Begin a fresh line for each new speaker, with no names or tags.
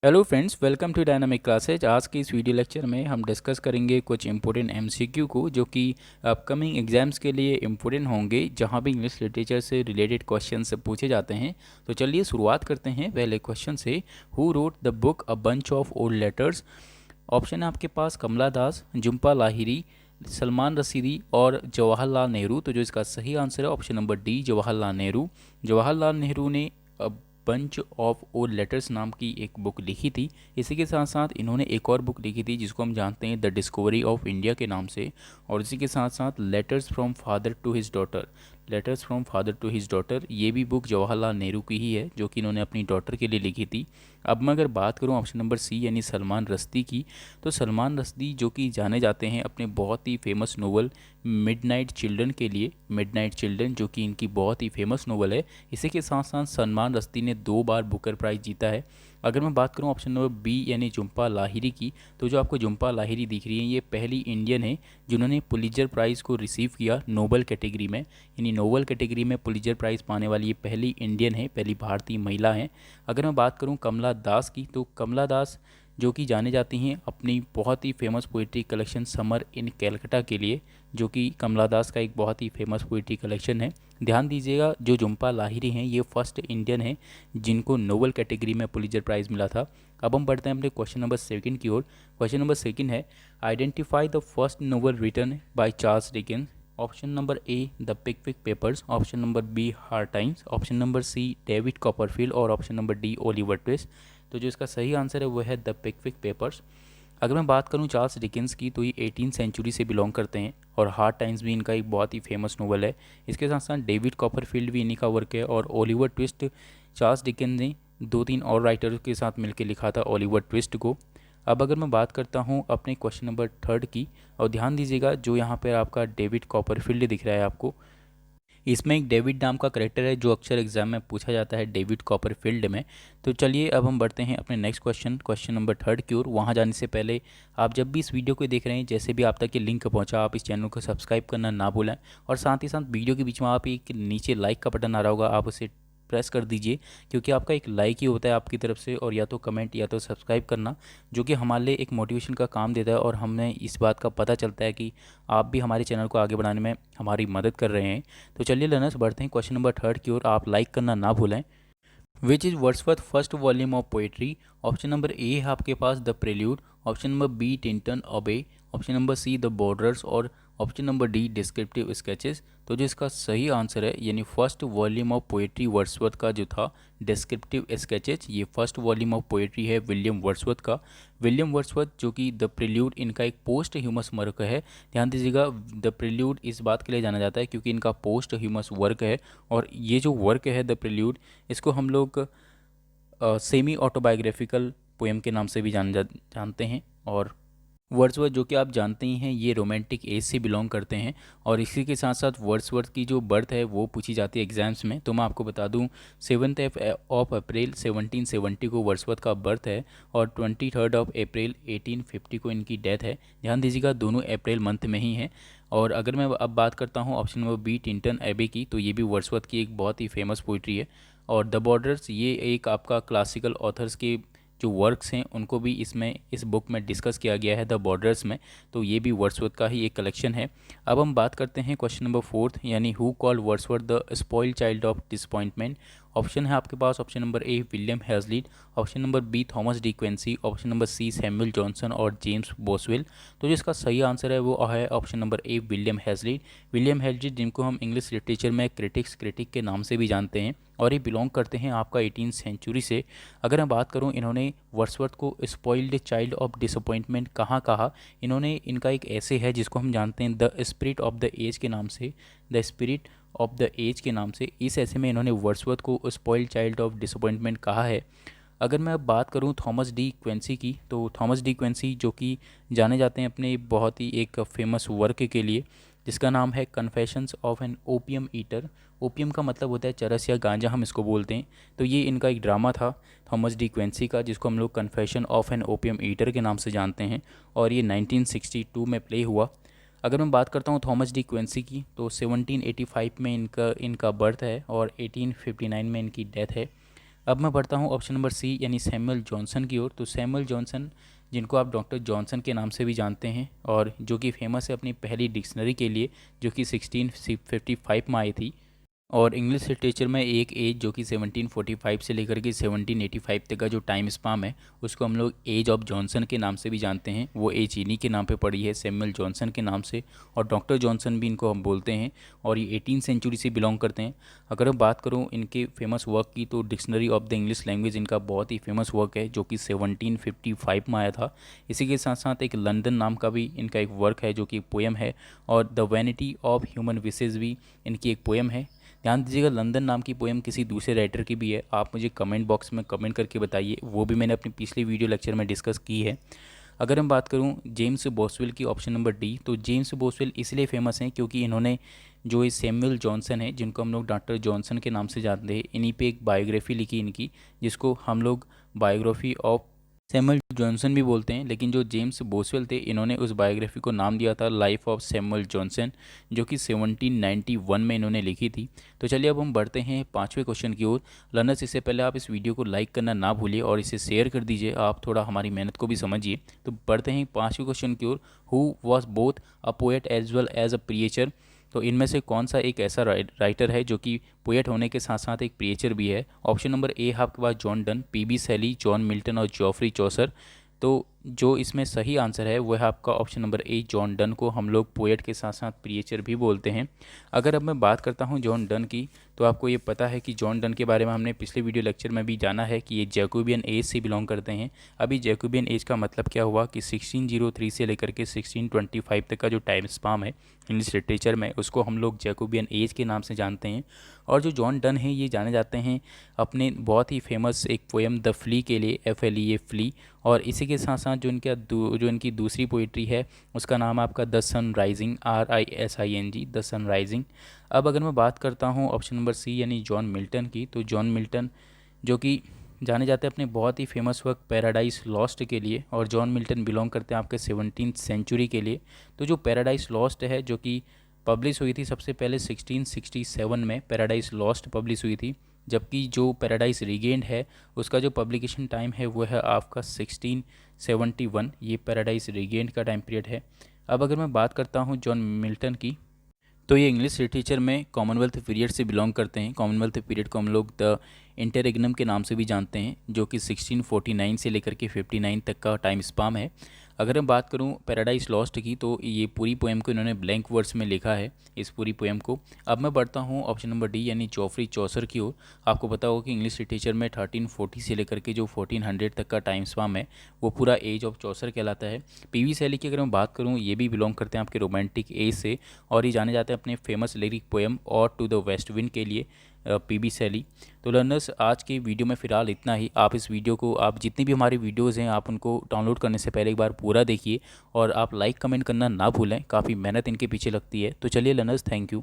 Hello friends, welcome to dynamic classes. आज की इस वीडियो लेक्चर में हम डिस्कस करेंगे कुछ इंपॉर्टेंट एमसीक्यू को जो कि अपकमिंग एग्जाम्स के लिए इम्पोर्टेंट होंगे, जहां भी इंग्लिश लिटरेचर से रिलेटेड क्वेश्चन से पूछे जाते हैं। तो चलिए शुरुआत करते हैं पहले क्वेश्चन से। Who wrote the book a bunch of old letters? Option है आपके पास कमला दास, झुम्पा लाहिरी, सलमान रशीदी और जवाहरलाल नेहरू। तो जो इसका सही आंसर है option number D, Jawaharlal Nehru. Jawaharlal Nehru ने बंच ऑफ ओल्ड लेटर्स नाम की एक बुक लिखी थी। इसी के साथ साथ इन्होंने एक और बुक लिखी थी जिसको हम जानते हैं द डिस्कवरी ऑफ इंडिया के नाम से। और इसी के साथ साथ letters from father to his daughter, letters from father to his daughter, ये भी बुक जवाहरलाल नेहरू की ही है जो कि इन्होंने अपनी डॉटर के लिए लिखी थी। अब मैं अगर बात करूं ऑप्शन नंबर सी यानी सलमान रश्दी की, तो सलमान रश्दी जो कि जाने जाते हैं अपने बहुत ही फेमस नोवेल मिडनाइट चिल्ड्रन के लिए, मिडनाइट चिल्ड्रन जो कि इनकी बहुत ही फेमस नोवेल है। इसी के साथ साथ सलमान रश्दी ने 2 बार बुकर प्राइज़ जीता है। अगर मैं बात करूं ऑप्शन नंबर बी यानी झुम्पा लाहिरी की, तो जो आपको झुम्पा लाहिरी दिख रही है ये पहली इंडियन है जिन्होंने पुलित्ज़र प्राइज़ को रिसीव किया नोबल कैटेगरी में, यानी नोबल कैटेगरी में पुलित्ज़र प्राइज़ पाने वाली ये पहली इंडियन है, पहली भारतीय महिला है। अगर मैं बात करूं कमला दास की, तो कमला दास जो कि जाने जाती हैं अपनी बहुत ही famous poetry collection summer in Calcutta के लिए, जो कि कमला दास का एक बहुत ही फेमस पोइट्री कलेक्शन है। ध्यान दीजिएगा, जो झुम्पा लाहिरी हैं ये फर्स्ट इंडियन है जिनको नोवेल कैटेगरी में पुलित्ज़र प्राइज़ मिला था। अब हम बढ़ते हैं अपने क्वेश्चन नंबर सेकंड की ओर। क्वेश्चन नंबर सेकंड है, identify the first novel written by Charles Dickens. Option number A the Pickwick Papers, option number B Hard Times, option number C David Copperfield और option number D Oliver Twist. तो जो इसका सही answer है वो है the Pickwick papers. अगर मैं बात करूं चार्ल्स डिकेंस की, तो ये 18 सेंचुरी से बिलोंग करते हैं और हार्ड टाइम्स भी इनका एक बहुत ही फेमस नोवेल है। इसके साथ साथ डेविड कॉपरफील्ड भी इन्हीं का वर्क है और ओलिवर ट्विस्ट चार्ल्स डिकेंस ने 2-3 और राइटर्स के साथ मिलकर लिखा था ओलिवर ट्विस्ट को। अब अगर मैं बात करता हूं अपने क्वेश्चन नंबर थर्ड की, और ध्यान दीजिएगा जो यहाँ पर आपका डेविड कॉपरफील्ड दिख रहा है आपको, इसमें एक डेविड नाम का करेक्टर है जो अक्सर एग्जाम में पूछा जाता है डेविड कॉपरफील्ड में। तो चलिए अब हम बढ़ते हैं अपने next question, question number third की ओर। वहाँ जाने से पहले आप जब भी इस वीडियो को देख रहे हैं, जैसे भी आप तक ये लिंक पहुँचा, आप इस चैनल को सब्सक्राइब करना ना भूलें। और साथ ही साथ वीडियो के बीच में आप एक नीचे लाइक का बटन आ रहा होगा, आप उसे प्रेस कर दीजिए, क्योंकि आपका एक लाइक ही होता है आपकी तरफ से, और या तो कमेंट या तो सब्सक्राइब करना, जो कि हमारे लिए एक मोटिवेशन का काम देता है और हमें इस बात का पता चलता है कि आप भी हमारे चैनल को आगे बढ़ाने में हमारी मदद कर रहे हैं। तो चलिए लर्नर्स बढ़ते हैं क्वेश्चन नंबर थर्ड की ओर। आप लाइक करना ना भूलें। Which is Wordsworth first volume of poetry? Option number A है आपके पास the Prelude, option number B Tintern Abbey, option number C the Borderers और option number D Descriptive Sketches. तो जो इसका सही आंसर है यानी first volume of poetry Wordsworth का जो था डिस्क्रिप्टिव स्केचेस, ये फर्स्ट वॉल्यूम ऑफ पोएट्री है विलियम वर्ड्सवर्थ का। विलियम वर्ड्सवर्थ जो कि द प्रेल्यूड इनका एक पोस्ट ह्यूमस वर्क है। ध्यान दीजिएगा, द प्रेल्यूड इस बात के लिए जाना जाता है क्योंकि इनका पोस्ट ह्यूमस वर्क है, और ये जो वर्क है द प्रेल्यूड, इसको हम लोग सेमी ऑटोबायोग्राफिकल पोएम के नाम से भी जानते हैं। और वर्ड्सवर्थ जो कि आप जानते ही हैं ये रोमांटिक एज से बिलोंग करते हैं। और इसी के साथ साथ वर्ड्सवर्थ की जो बर्थ है वो पूछी जाती है एग्जाम्स में, तो मैं आपको बता दूं 7 ऑफ अप्रैल 1770 को वर्ड्सवर्थ का बर्थ है और 23 ऑफ अप्रैल 1850 को इनकी डेथ है। ध्यान दीजिएगा दोनों अप्रैल मंथ में ही है। और अगर मैं अब बात करता हूँ ऑप्शन नंबर बी टिंटन एबे की, तो ये भी वर्ड्सवर्थ की एक बहुत ही फेमस पोइट्री है। और द बॉर्डर्स ये एक आपका क्लासिकल ऑथर्स के जो वर्क्स हैं उनको भी इसमें इस बुक में डिस्कस किया गया है द बॉर्डर्स में, तो ये भी वर्ड्सवर्थ का ही एक कलेक्शन है। अब हम बात करते हैं क्वेश्चन नंबर फोर्थ, यानी who called Wordsworth the spoiled child of disappointment? Option है आपके पास option number A William Hazlitt, option number B Thomas De Quincey, option number C Samuel Johnson और जेम्स बोसवेल। तो जो इसका सही आंसर है वो है option number A William Hazlitt. William Hazlitt जिनको हम इंग्लिश लिटरेचर में क्रिटिक के नाम से भी जानते हैं, और ये बिलोंग करते हैं आपका 18 सेंचुरी से। अगर मैं बात करूं इन्होंने वर्ड्सवर्थ को स्पॉइल्ड चाइल्ड ऑफ डिसअपॉइंटमेंट कहाँ कहा, इन्होंने इनका एक ऐसे है जिसको हम जानते हैं the spirit of the age के नाम से, the spirit of the age के नाम से, इस ऐसे में इन्होंने वर्ड्सवर्थ को स्पॉइल्ड चाइल्ड ऑफ डिसअपॉइंटमेंट कहा है। अगर मैं अब बात करूं थॉमस डी क्विंसी की, तो थॉमस डी क्विंसी जो कि जाने जाते हैं अपने बहुत ही एक फेमस वर्क के लिए जिसका नाम है confessions of N opium eater. Opium का मतलब होता है चरस या गांजा, हम इसको बोलते हैं। तो ये इनका एक ड्रामा था थॉमस डी क्विंसी का जिसको हम लोग confession of N opium eater के नाम से जानते हैं, और ये 1962 में प्ले हुआ। अगर मैं बात करता हूँ थॉमस डी क्विंसी की, तो 1785 में इनका बर्थ है और 1859 में इनकी डेथ है। अब मैं बढ़ता हूँ ऑप्शन नंबर सी यानी सैमुअल जॉनसन की ओर। तो सैमुअल जॉनसन, जिनको आप डॉक्टर जॉनसन के नाम से भी जानते हैं और जो कि फेमस है अपनी पहली डिक्शनरी के लिए, जो कि 1655 में आई थी। और इंग्लिश लिटरेचर में एक एज जो कि 1745 से लेकर के 1785 तक का जो टाइम स्पाम है, उसको हम लोग एज ऑफ जॉनसन के नाम से भी जानते हैं। वो एज इन्हीं के नाम पे पड़ी है, सैमुअल जॉनसन के नाम से, और डॉक्टर जॉनसन भी इनको हम बोलते हैं। और ये 18th सेंचुरी से बिलोंग करते हैं। अगर मैं बात करूँ इनके फेमस वर्क की, तो dictionary of the English language इनका बहुत ही फेमस वर्क है, जो कि 1755 में आया था। इसी के साथ साथ एक लंदन नाम का भी इनका एक वर्क है, जो कि एक पोएम है। और द वैनिटी ऑफ ह्यूमन विसेस भी इनकी एक पोएम है। ध्यान दीजिएगा, लंदन नाम की पोएम किसी दूसरे राइटर की भी है। आप मुझे कमेंट बॉक्स में कमेंट करके बताइए, वो भी मैंने अपनी पिछली वीडियो लेक्चर में डिस्कस की है। अगर हम बात करूं जेम्स बॉसवेल की, ऑप्शन नंबर डी, तो जेम्स बॉसवेल इसलिए फेमस हैं क्योंकि इन्होंने जो ये सैमुअल जॉनसन है, जिनको हम लोग डॉक्टर जॉनसन के नाम से जानते हैं, इन्हीं पे एक बायोग्राफी लिखी इनकी, जिसको हम लोग बायोग्राफी ऑफ सैमुअल जॉनसन भी बोलते हैं। लेकिन जो जेम्स बोसवेल थे, इन्होंने उस बायोग्राफी को नाम दिया था लाइफ ऑफ सैमुअल जॉनसन, जो कि 1791 में इन्होंने लिखी थी। तो चलिए अब हम बढ़ते हैं पाँचवें क्वेश्चन की ओर। लर्नर्स, इससे पहले आप इस वीडियो को लाइक करना ना भूलिए और इसे शेयर कर दीजिए, आप थोड़ा हमारी मेहनत को भी समझिए। तो बढ़ते हैं पाँचवें क्वेश्चन की ओर। Who was both a poet as well as a preacher. तो इनमें से कौन सा एक ऐसा राइटर है जो कि पोएट होने के साथ साथ एक प्रिएचर भी है। ऑप्शन नंबर ए है आपके पास John Donne, PB Shelley, John Milton और जॉफरी चौसर। तो जो इसमें सही आंसर है वो है आपका ऑप्शन नंबर ए, जॉन डन को हम लोग पोएट के साथ साथ प्रिएचर भी बोलते हैं। अगर अब मैं बात करता हूँ जॉन डन की, तो आपको ये पता है कि जॉन डन के बारे में हमने पिछले वीडियो लेक्चर में भी जाना है कि ये जैकोबियन एज से बिलोंग करते हैं। अभी जैकोबियन एज का मतलब क्या हुआ कि 1603 से लेकर के 1625 तक का जो टाइम स्पाम है इंग्लिश लिटरेचर में, उसको हम लोग जैकोबियन एज के नाम से जानते हैं। और जो जॉन डन है, ये जाने जाते हैं अपने बहुत ही फेमस एक पोएम द फ्ली के लिए, FLEA फ्ली। और इसी के साथ साथ जो इनकी दूसरी पोइट्री है, उसका नाम है आपका the sun rising, RISING, the sun rising. अब अगर मैं बात करता हूँ ऑप्शन नंबर सी यानी जॉन मिल्टन की, तो जॉन मिल्टन जो कि जाने जाते हैं अपने बहुत ही फेमस वर्क पैराडाइज लॉस्ट के लिए, और जॉन मिल्टन बिलोंग करते हैं आपके 17th सेंचुरी के लिए। तो जो पैराडाइज लॉस्ट है, जो कि पब्लिश हुई थी सबसे पहले 1667 में पैराडाइज लॉस्ट पब्लिश हुई थी, जबकि जो पैराडाइज रीगेंड है उसका जो पब्लिकेशन टाइम है वो है आपका 1671। ये पैराडाइज रीगेंड का टाइम पीरियड है। अब अगर मैं बात करता हूँ जॉन मिल्टन की, तो ये इंग्लिश लिटरेचर में कॉमनवेल्थ पीरियड से बिलोंग करते हैं। कॉमनवेल्थ पीरियड को हम लोग द इंटररेग्नम के नाम से भी जानते हैं, जो कि 1649 से लेकर के 59 तक का टाइम स्पाम है। अगर मैं बात करूं पैराडाइज लॉस्ट की, तो ये पूरी पोएम को इन्होंने ब्लैंक वर्ड्स में लिखा है, इस पूरी पोएम को। अब मैं बढ़ता हूं ऑप्शन नंबर डी यानी जॉफरी चौसर की ओर। आपको पता होगा कि इंग्लिश लिटरेचर में 1340 से लेकर के जो 1400 तक का टाइम स्पाम है, वो पूरा एज ऑफ चौसर कहलाता है। पीवी शैली की अगर मैं बात करूँ, ये भी बिलोंग करते हैं आपके रोमांटिक एज से, और ये जाने जाते हैं अपने फेमस लिरिक पोएम और टू द वेस्ट विंड के लिए, पीबी शैली। तो लर्नर्स, आज की वीडियो में फ़िलहाल इतना ही। आप इस वीडियो को, आप जितनी भी हमारी वीडियोज़ हैं, आप उनको डाउनलोड करने से पहले एक बार पूरा देखिए, और आप लाइक कमेंट करना ना भूलें, काफ़ी मेहनत इनके पीछे लगती है। तो चलिए लर्नर्स, थैंक यू।